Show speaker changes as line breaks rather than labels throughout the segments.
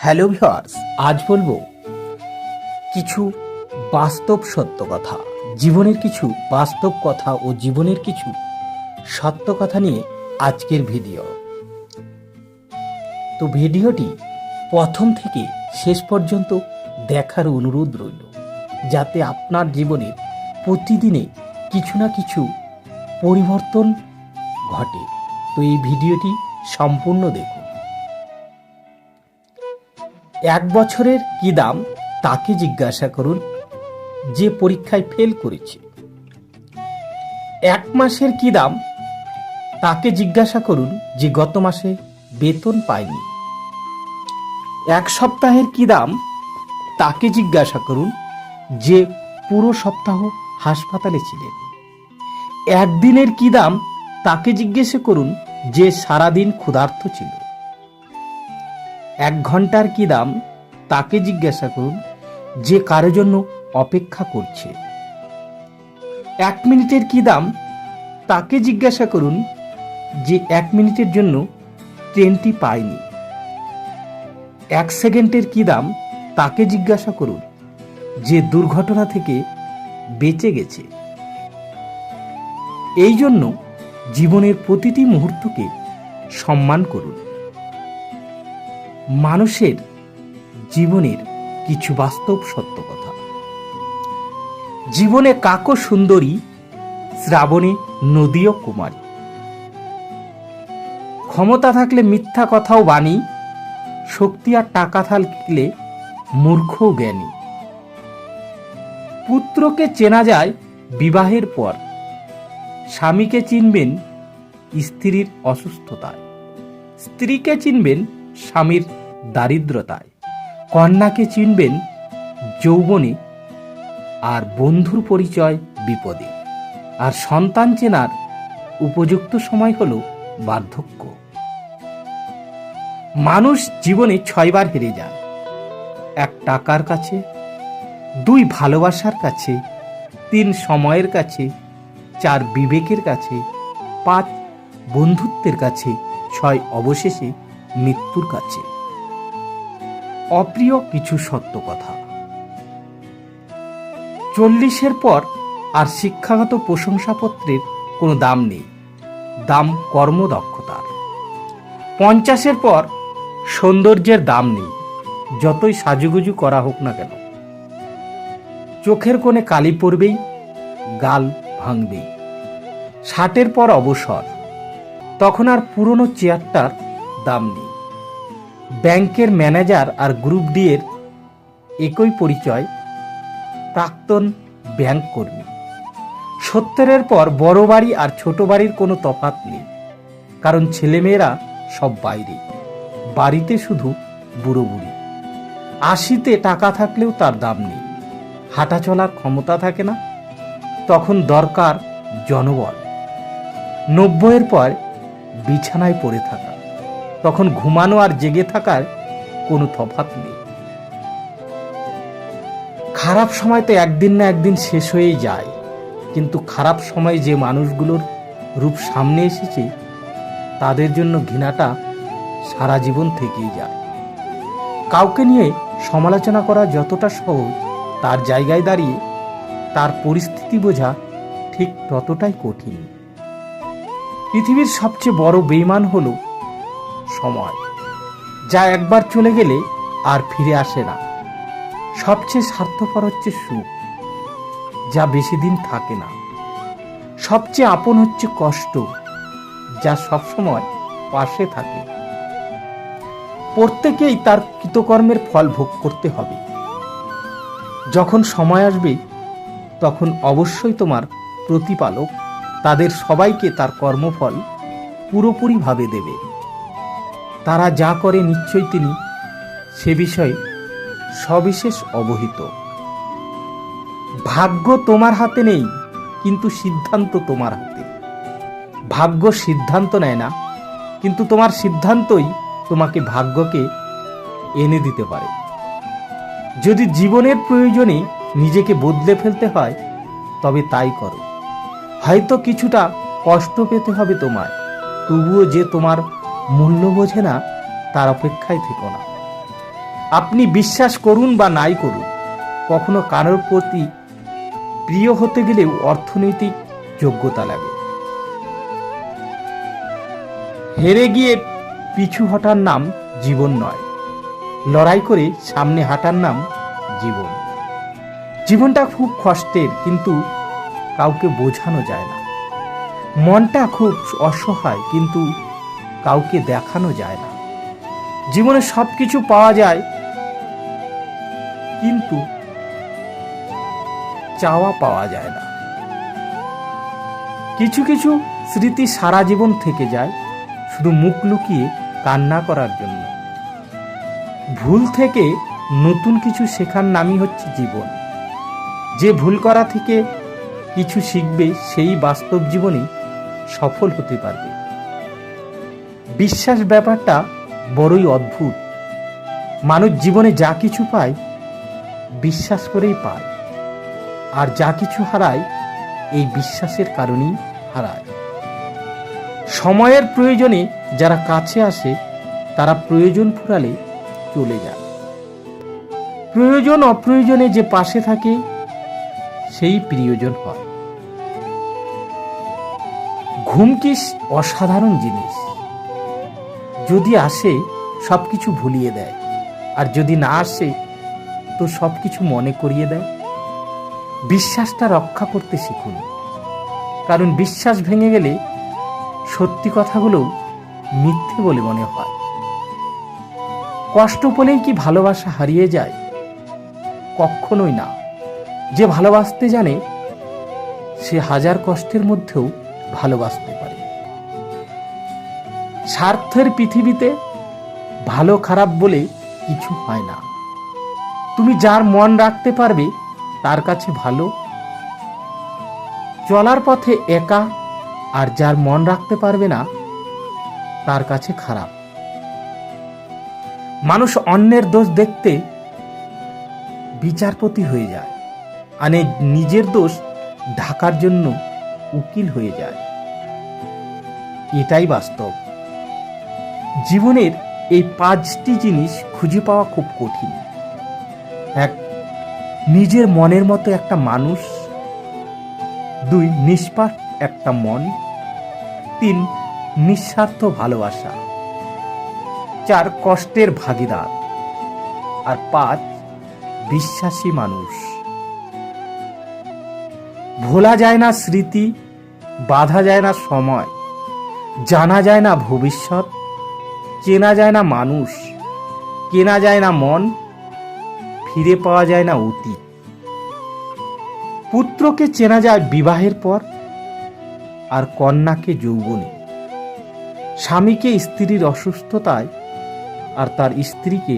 Hello viewers, আজ বলবো কিছু বাস্তব সত্য কথা। জীবনের কিছু বাস্তব কথা ও জীবনের কিছু সত্য কথা নিয়ে আজকের ভিডিও। তো ভিডিওটি প্রথম থেকে শেষ পর্যন্ত দেখার অনুরোধ রইল, যাতে আপনার জীবনের প্রতিদিনে কিছু না কিছু পরিবর্তন ঘটে। তো এই ভিডিওটি সম্পূর্ণ দেখুন। 1 বছরের কি দাম তাকে জিজ্ঞাসা করুন যে পরীক্ষায় ফেল করেছে। 1 মাসের কি দাম তাকে জিজ্ঞাসা করুন যে গত মাসে বেতন পায়নি। 1 সপ্তাহের কি দাম তাকে জিজ্ঞাসা করুন যে পুরো সপ্তাহ হাসপাতালে ছিলেন। 1 দিনের কি দাম তাকে জিজ্ঞাসা করুন যে সারাদিন ক্ষুধার্ত ছিল। 1 ঘন্টার কি দাম তাকে জিজ্ঞাসা করুন যে কারো জন্য অপেক্ষা করছে। 1 মিনিটের কি দাম তাকে জিজ্ঞাসা করুন যে 1 মিনিটের জন্য ট্রেনটি পায়নি। 1 সেকেন্ডের কি দাম তাকে জিজ্ঞাসা করুন যে দুর্ঘটনা থেকে বেঁচে গেছে। এই জন্য জীবনের প্রতিটি মুহূর্তকে সম্মান করুন। মানুষের জীবনের কিছু বাস্তব সত্য কথা। জীবনে কাকও সুন্দরী, শ্রাবণে নদীও কুমারী। ক্ষমতা থাকলে মিথ্যা কথাও বাণী, শক্তি আর টাকা থাকলে মূর্খ জ্ঞানী। পুত্রকে চেনা যায় বিবাহের পর, স্বামীকে চিনবেন স্ত্রীর অসুস্থতায়, স্ত্রীকে চিনবেন স্বামীর দারিদ্রতায়, কন্যাকে চিনবেন যৌবনে, আর বন্ধুর পরিচয় বিপদে, আর সন্তান চেনার উপযুক্ত সময় হলো বার্ধক্য। মানুষ জীবনে 6 বার হেরে যায়। 1 টাকার কাছে, 2 ভালোবাসার কাছে, 3 সময়ের কাছে, 4 বিবেকের কাছে, 5 বন্ধুত্বের কাছে, 6 অবশেষে মৃত্যুর কাছে। অপ্রিয় কিছু সত্য কথা। 40-এর পর আর শিক্ষাগত প্রশংসাপত্রের কোনো দাম নেই, দাম কর্মদক্ষতার। 50-এর পর সৌন্দর্যের দাম নেই, যতই সাজুগুজু করা হোক না কেন। চোখের কোণে কালি পড়বেই, গাল ভাঙবেই। 60-এর পর অবসর, তখন আর পুরনো চেয়ারটার দাম নেই। ব্যাংকের ম্যানেজার আর গ্রুপ ডি এর একই পরিচয়, প্রাক্তন ব্যাংক কর্মী। 70-এর পর বড় বাড়ি আর ছোট বাড়ির কোনো তফাৎ নেই, কারণ ছেলেমেয়েরা সব বাইরে, বাড়িতে শুধু বুড়ো বুড়ি। 80-তে টাকা থাকলেও তার দাম নেই, হাঁটা চলার ক্ষমতা থাকে না, তখন দরকার জনবল। 90-এর পর বিছানায় পড়ে থাকা, তখন ঘুমানো আর জেগে থাকার কোনো তফাৎ নেই। খারাপ সময় তো একদিন না একদিন শেষ হয়েই যায়, কিন্তু খারাপ সময়ে যে মানুষগুলোর রূপ সামনে এসেছে তাদের জন্য ঘৃণাটা সারা জীবন থেকেই যায়। কাউকে নিয়ে সমালোচনা করা যতটা সহজ, তার জায়গায় দাঁড়িয়ে তার পরিস্থিতি বোঝা ঠিক ততটাই কঠিন। পৃথিবীর সবচেয়ে বড় বেঈমান হলো সময়, যা একবার চলে গেলে আর ফিরে আসে না। সবচেয়ে স্বার্থপর হচ্ছে সুখ, যা বেশি দিন থাকে না। সবচেয়ে আপন হচ্ছে কষ্ট, যা সবসময় পাশে থাকে। প্রত্যেকেই তার কৃতকর্মের ফল ভোগ করতে হবে। যখন সময় আসবে তখন অবশ্যই তোমার প্রতিপালক তাদের সবাইকে তার কর্মফল পুরোপুরিভাবে দেবে। তারা যা করে নিশ্চয়ই তিনি সে বিষয়ে সবিশেষ অবহিত। ভাগ্য তোমার হাতে নেই, কিন্তু সিদ্ধান্ত তোমার হাতে। ভাগ্য সিদ্ধান্ত নেয় না, কিন্তু তোমার সিদ্ধান্তই তোমাকে ভাগ্যকে এনে দিতে পারে। যদি জীবনের প্রয়োজনে নিজেকে বদলে ফেলতে হয় তবে তাই করো। হয়তো কিছুটা কষ্ট পেতে হবে তোমায়, তবুও যে তোমার মূল্য বোঝে না তার অপেক্ষায় থেকো না। আপনি বিশ্বাস করুন বা নাই করুন, কখনো কারোর প্রতি প্রিয় হতে গেলেও অর্থনৈতিক যোগ্যতা লাগে। হেরে গিয়ে পিছু হটার নাম জীবন নয়, লড়াই করে সামনে হাঁটার নাম জীবন। জীবনটা খুব কষ্টের, কিন্তু কাউকে বোঝানো যায় না। মনটা খুব অসহায়, কিন্তু কাউকে দেখানো যায় না। জীবনে সব কিছু পাওয়া যায়, কিন্তু চাওয়া পাওয়া যায় না। কিছু কিছু স্মৃতি সারা জীবন থেকে যায়, শুধু মুখ লুকিয়ে কান্না করার জন্য। ভুল থেকে নতুন কিছু শেখার নামই হচ্ছে জীবন। যে ভুল করা থেকে কিছু শিখবে, সেই বাস্তব জীবনে সফল হতে পারবে। বিশ্বাস ব্যাপারটা বড়ই অদ্ভুত। মানুষ জীবনে যা কিছু পায় বিশ্বাস করেই পায়, আর যা কিছু হারায় এই বিশ্বাসের কারণেই হারায়। সময়ের প্রয়োজনে যারা কাছে আসে, তারা প্রয়োজন ফুরালে চলে যায়। প্রয়োজন অপ্রয়োজনে যে পাশে থাকে, সেই প্রিয়জন হয়। ঘুম কি অসাধারণ জিনিস। যদি আসে সবকিছু ভুলিয়ে দেয়, আর যদি না আসে তো সবকিছু মনে করিয়ে দেয়। বিশ্বাসটা রক্ষা করতে শিখুন, কারণ বিশ্বাস ভেঙে গেলে সত্যি কথাগুলোও মিথ্যে বলে মনে হয়। কষ্ট পেলেই কি ভালোবাসা হারিয়ে যায়? কখনোই না। যে ভালোবাসতে জানে, সে হাজার কষ্টের মধ্যেও ভালোবাসতে পারে। স্বার্থের পৃথিবীতে ভালো খারাপ বলে কিছু হয় না। তুমি যার মন রাখতে পারবে, তার কাছে ভালো। চলার পথে একা, আর যার মন রাখতে পারবে না, তার কাছে খারাপ। মানুষ অন্যের দোষ দেখতে বিচারপতি হয়ে যায়, আর নিজের দোষ ঢাকার জন্য উকিল হয়ে যায়। এটাই বাস্তব। জীবনের এই 5টি জিনিস খুঁজে পাওয়া খুব কঠিন। 1, নিজের মনের মতো একটা মানুষ। 2, নিষ্পাপ একটা মন। 3, নিঃস্বার্থ ভালোবাসা। 4, কষ্টের ভাগীদার। আর 5, বিশ্বাসী মানুষ। ভোলা যায় না স্মৃতি, বাঁধা যায় না সময়, জানা যায় না ভবিষ্যৎ, চেনা যায় না মানুষ, কেনা যায় না মন, ফিরে পাওয়া যায় না অতীত। পুত্রকে চেনা যায় বিবাহের পর, আর কন্যাকে যৌবনে। স্বামীকে স্ত্রীর অসুস্থতায়, আর তার স্ত্রীকে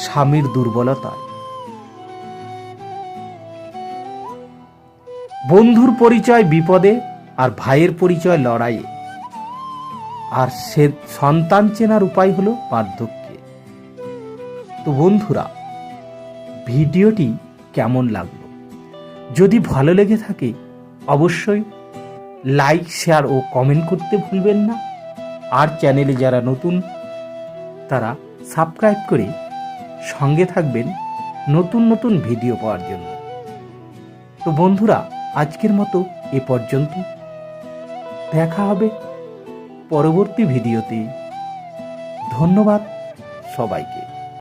স্বামীর দুর্বলতায়। বন্ধুর পরিচয় বিপদে, আর ভাইয়ের পরিচয় লড়াইয়ে। আর সে সন্তান চেনার উপায় হলো বার্ধক্যে। তো বন্ধুরা, ভিডিওটি কেমন লাগলো? যদি ভালো লেগে থাকে, অবশ্যই লাইক, শেয়ার ও কমেন্ট করতে ভুলবেন না। আর চ্যানেলে যারা নতুন, তারা সাবস্ক্রাইব করে সঙ্গে থাকবেন নতুন নতুন ভিডিও পাওয়ার জন্য। তো বন্ধুরা, আজকের মতো এ পর্যন্ত। দেখা হবে পরবর্তী ভিডিওতে। ধন্যবাদ সবাইকে।